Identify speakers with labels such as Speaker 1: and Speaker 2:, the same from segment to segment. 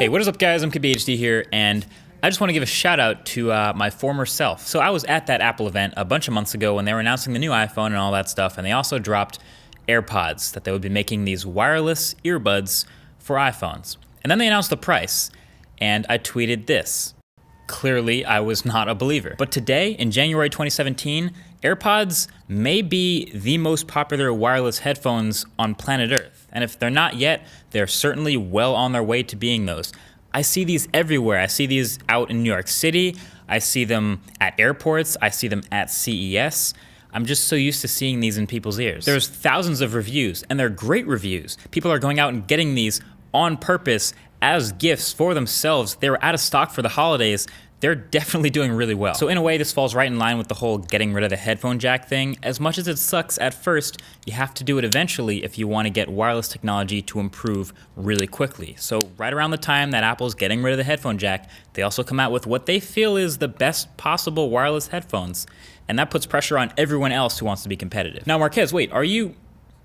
Speaker 1: Hey, what is up guys? I'm KBHD here, and I just want to give a shout out to my former self. So I was at that Apple event a bunch of months ago when they were announcing the new iPhone and all that stuff, and they also dropped AirPods, that they would be making these wireless earbuds for iPhones. And then they announced the price, and I tweeted this. Clearly, I was not a believer. But today, in January 2017, AirPods may be the most popular wireless headphones on planet Earth. And if they're not yet, they're certainly well on their way to being those. I see these everywhere. I see these out in New York City. I see them at airports. I see them at CES. I'm just so used to seeing these in people's ears. There's thousands of reviews, and they're great reviews. People are going out and getting these on purpose as gifts for themselves. They were out of stock for the holidays. They're definitely doing really well. So in a way, this falls right in line with the whole getting rid of the headphone jack thing. As much as it sucks at first, you have to do it eventually if you want to get wireless technology to improve really quickly. So right around the time that Apple's getting rid of the headphone jack, they also come out with what they feel is the best possible wireless headphones. And that puts pressure on everyone else who wants to be competitive. Now, Marquez, wait, are you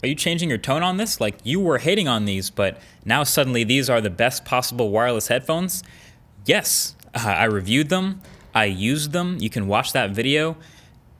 Speaker 1: changing your tone on this? Like, you were hating on these, but now suddenly these are the best possible wireless headphones? Yes. I reviewed them, I used them, you can watch that video.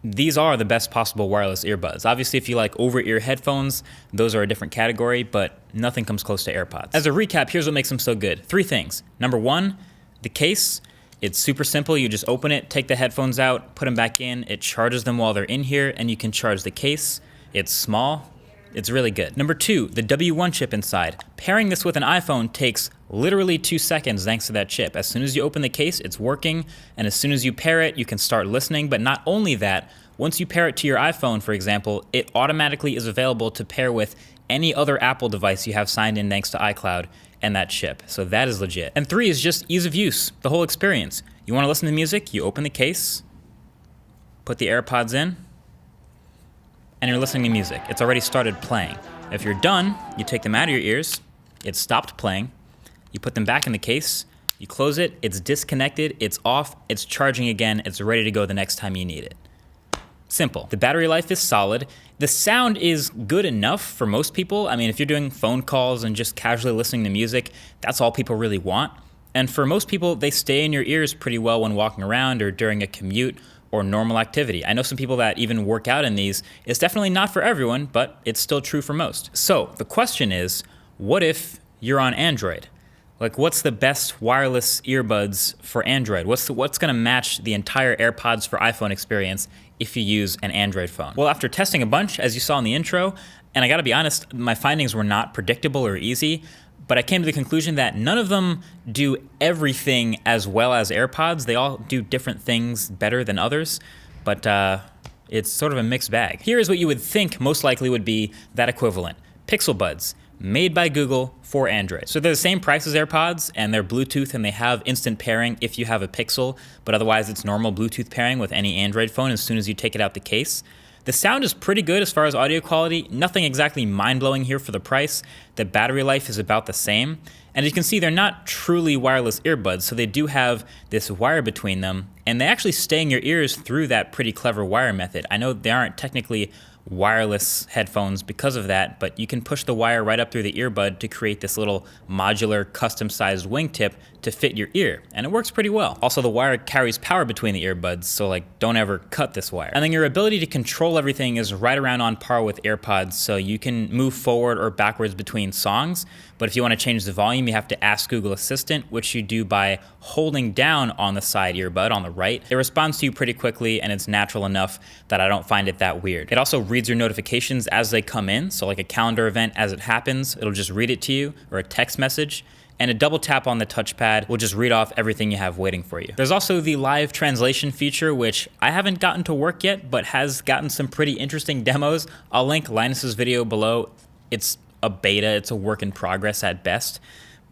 Speaker 1: These are the best possible wireless earbuds. Obviously, if you like over-ear headphones, those are a different category, but nothing comes close to AirPods. As a recap, here's what makes them so good. 3 things. Number 1, the case. It's super simple. You just open it, take the headphones out, put them back in. It charges them while they're in here, and you can charge the case. It's small. It's really good. Number 2, the W1 chip inside. Pairing this with an iPhone takes literally 2 seconds thanks to that chip. As soon as you open the case, it's working, and as soon as you pair it, you can start listening. But not only that, once you pair it to your iPhone, for example, it automatically is available to pair with any other Apple device you have signed in thanks to iCloud and that chip. So that is legit. And 3 is just ease of use, the whole experience. You want to listen to music, you open the case, put the AirPods in, and you're listening to music. It's already started playing. If you're done, you take them out of your ears, it's stopped playing, you put them back in the case, you close it, it's disconnected, it's off, it's charging again, it's ready to go the next time you need it. Simple. The battery life is solid. The sound is good enough for most people. I mean, if you're doing phone calls and just casually listening to music, that's all people really want. And for most people, they stay in your ears pretty well when walking around or during a commute or normal activity. I know some people that even work out in these. It's definitely not for everyone, but it's still true for most. So the question is, what if you're on Android? Like, what's the best wireless earbuds for Android? What's gonna match the entire AirPods for iPhone experience if you use an Android phone? Well, after testing a bunch, as you saw in the intro, and I gotta be honest, my findings were not predictable or easy, but I came to the conclusion that none of them do everything as well as AirPods. They all do different things better than others, but it's sort of a mixed bag. Here is what you would think most likely would be that equivalent. Pixel Buds, made by Google for Android. So they're the same price as AirPods, and they're Bluetooth, and they have instant pairing if you have a Pixel, but otherwise it's normal Bluetooth pairing with any Android phone as soon as you take it out the case. The sound is pretty good as far as audio quality, nothing exactly mind-blowing here for the price. The battery life is about the same. And as you can see, they're not truly wireless earbuds, so they do have this wire between them, and they actually stay in your ears through that pretty clever wire method. I know they aren't technically wireless headphones because of that, but you can push the wire right up through the earbud to create this little modular custom-sized wingtip to fit your ear, and it works pretty well. Also, the wire carries power between the earbuds, so like, don't ever cut this wire. And then your ability to control everything is right around on par with AirPods, so you can move forward or backwards between songs, but if you want to change the volume, you have to ask Google Assistant, which you do by holding down on the side earbud on the right. It responds to you pretty quickly, and it's natural enough that I don't find it that weird. It also reads your notifications as they come in, so like a calendar event as it happens, it'll just read it to you, or a text message, and a double tap on the touchpad will just read off everything you have waiting for you. There's also the live translation feature, which I haven't gotten to work yet, but has gotten some pretty interesting demos. I'll link Linus's video below. It's a beta, it's a work in progress at best.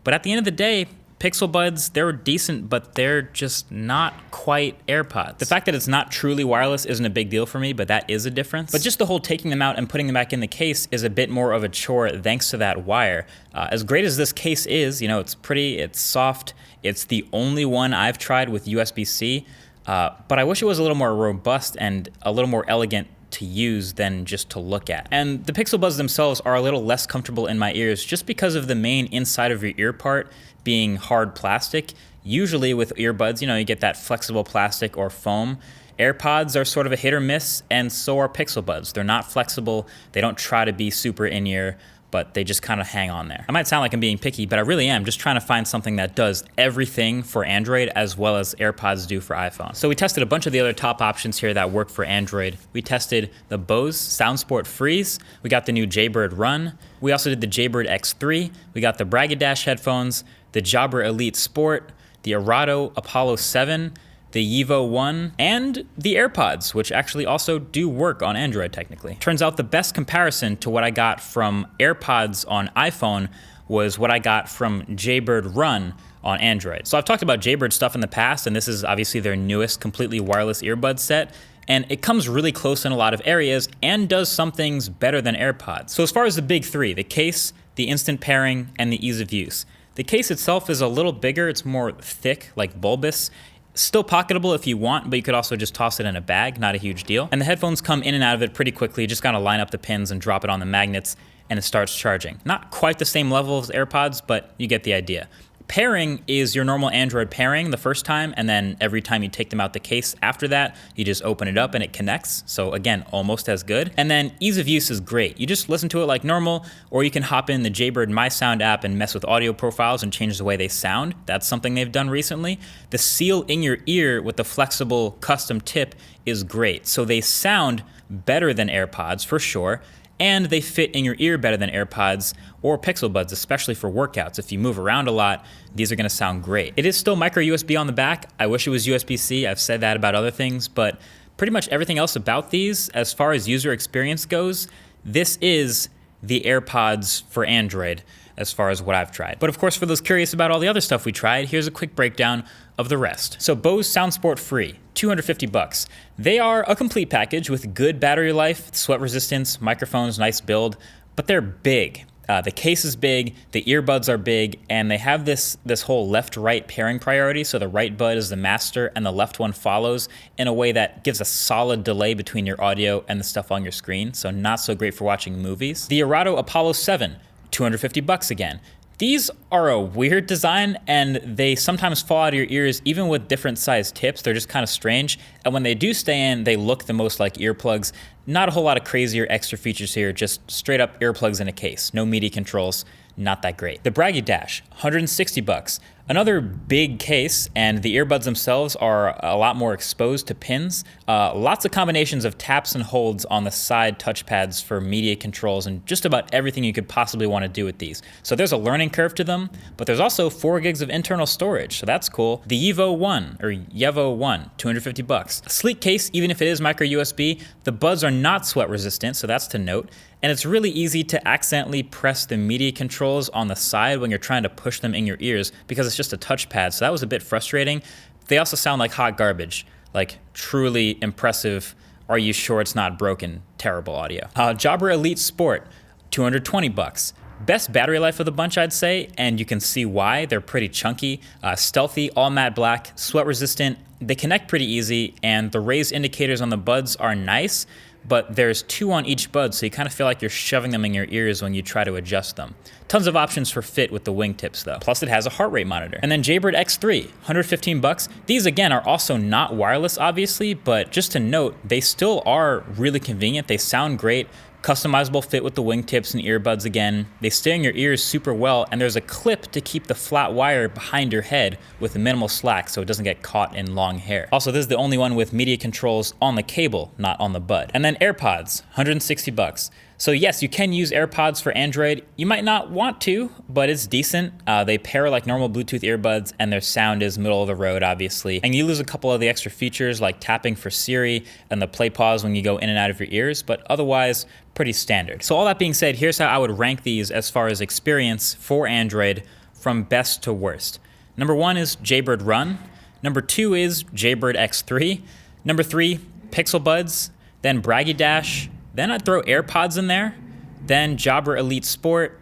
Speaker 1: But at the end of the day, Pixel Buds, they're decent, but they're just not quite AirPods. The fact that it's not truly wireless isn't a big deal for me, but that is a difference. But just the whole taking them out and putting them back in the case is a bit more of a chore thanks to that wire. As great as this case is, you know, it's pretty, it's soft, it's the only one I've tried with USB-C, but I wish it was a little more robust and a little more elegant to use than just to look at. And the Pixel Buds themselves are a little less comfortable in my ears just because of the main inside of your ear part being hard plastic. Usually with earbuds, you get that flexible plastic or foam. AirPods are sort of a hit or miss, and so are Pixel Buds. They're not flexible. They don't try to be super in-ear, but they just kind of hang on there. I might sound like I'm being picky, but I really am just trying to find something that does everything for Android as well as AirPods do for iPhone. So we tested a bunch of the other top options here that work for Android. We tested the Bose SoundSport Freeze. We got the new Jaybird Run. We also did the Jaybird X3. We got the Braggadosh headphones, the Jabra Elite Sport, the Erato Apollo 7, the Evo 1, and the AirPods, which actually also do work on Android technically. Turns out the best comparison to what I got from AirPods on iPhone was what I got from Jaybird Run on Android. So I've talked about Jaybird stuff in the past, and this is obviously their newest completely wireless earbud set, and it comes really close in a lot of areas and does some things better than AirPods. So as far as the big three, the case, the instant pairing, and the ease of use. The case itself is a little bigger, it's more thick, like bulbous. Still pocketable if you want, but you could also just toss it in a bag, not a huge deal. And the headphones come in and out of it pretty quickly. You just gotta line up the pins and drop it on the magnets and it starts charging. Not quite the same level as AirPods, but you get the idea. Pairing is your normal Android pairing the first time, and then every time you take them out the case after that, you just open it up and it connects. So again, almost as good. And then ease of use is great. You just listen to it like normal, or you can hop in the Jaybird My Sound app and mess with audio profiles and change the way they sound. That's something they've done recently. The seal in your ear with the flexible custom tip is great. So they sound better than AirPods for sure, and they fit in your ear better than AirPods or Pixel Buds, especially for workouts. If you move around a lot, these are gonna sound great. It is still micro USB on the back. I wish it was USB-C. I've said that about other things, but pretty much everything else about these, as far as user experience goes, this is the AirPods for Android as far as what I've tried. But of course, for those curious about all the other stuff we tried, here's a quick breakdown of the rest. So Bose SoundSport Free, $250. They are a complete package with good battery life, sweat resistance, microphones, nice build, but they're big. The case is big, the earbuds are big, and they have this whole left-right pairing priority, so the right bud is the master and the left one follows in a way that gives a solid delay between your audio and the stuff on your screen, so not so great for watching movies. The Erato Apollo 7, $250 again. These are a weird design, and they sometimes fall out of your ears even with different size tips. They're just kind of strange, and when they do stay in, they look the most like earplugs. Not a whole lot of crazy or extra features here, just straight up earplugs in a case. No MIDI controls, not that great. The Braggadosh, $160. Another big case, and the earbuds themselves are a lot more exposed to pins. Lots of combinations of taps and holds on the side touchpads for media controls and just about everything you could possibly want to do with these. So there's a learning curve to them, but there's also 4 gigs of internal storage, so that's cool. The Evo 1, or Yevo 1, $250. A sleek case, even if it is micro USB, the buds are not sweat resistant, so that's to note. And it's really easy to accidentally press the media controls on the side when you're trying to push them in your ears because it's just a touchpad, so that was a bit frustrating. They also sound like hot garbage, like truly impressive, are you sure it's not broken, terrible audio. Jabra Elite Sport, $220. Best battery life of the bunch, I'd say, and you can see why. They're pretty chunky, stealthy, all matte black, sweat resistant. They connect pretty easy, and the raised indicators on the buds are nice, but there's 2 on each bud, so you kind of feel like you're shoving them in your ears when you try to adjust them. Tons of options for fit with the wingtips though. Plus it has a heart rate monitor. And then Jaybird X3, $115. These again are also not wireless obviously, but just to note, they still are really convenient. They sound great. Customizable fit with the wingtips and earbuds again. They stay in your ears super well, and there's a clip to keep the flat wire behind your head with minimal slack so it doesn't get caught in long hair. Also, this is the only one with media controls on the cable, not on the bud. And then AirPods, $160. So yes, you can use AirPods for Android. You might not want to, but it's decent. They pair like normal Bluetooth earbuds, and their sound is middle of the road, obviously. And you lose a couple of the extra features like tapping for Siri and the play pause when you go in and out of your ears, but otherwise, pretty standard. So all that being said, here's how I would rank these as far as experience for Android from best to worst. Number 1 is Jaybird Run. Number 2 is Jaybird X3. Number 3, Pixel Buds. Then Braggadosh. Then I'd throw AirPods in there, then Jabra Elite Sport,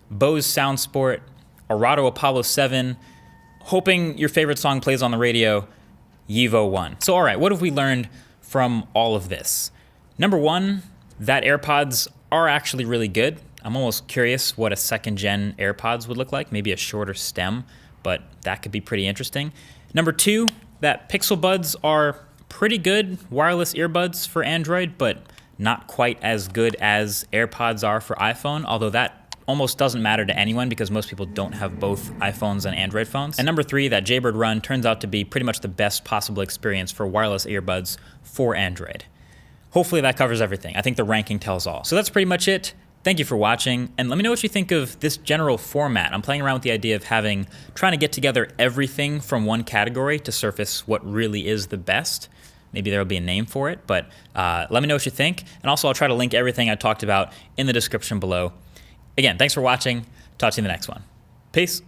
Speaker 1: Bose SoundSport, Erato Apollo 7, hoping your favorite song plays on the radio, Evo 1. So all right, what have we learned from all of this? Number one, that AirPods are actually really good. I'm almost curious what a second gen AirPods would look like, maybe a shorter stem, but that could be pretty interesting. Number two, that Pixel Buds are pretty good wireless earbuds for Android, but not quite as good as AirPods are for iPhone, although that almost doesn't matter to anyone because most people don't have both iPhones and Android phones. And number three, that Jaybird Run turns out to be pretty much the best possible experience for wireless earbuds for Android. Hopefully that covers everything. I think the ranking tells all. So that's pretty much it. Thank you for watching, and let me know what you think of this general format. I'm playing around with the idea of trying to get together everything from one category to surface what really is the best. Maybe there'll be a name for it, but let me know what you think. And also I'll try to link everything I talked about in the description below. Again, thanks for watching. Talk to you in the next one. Peace.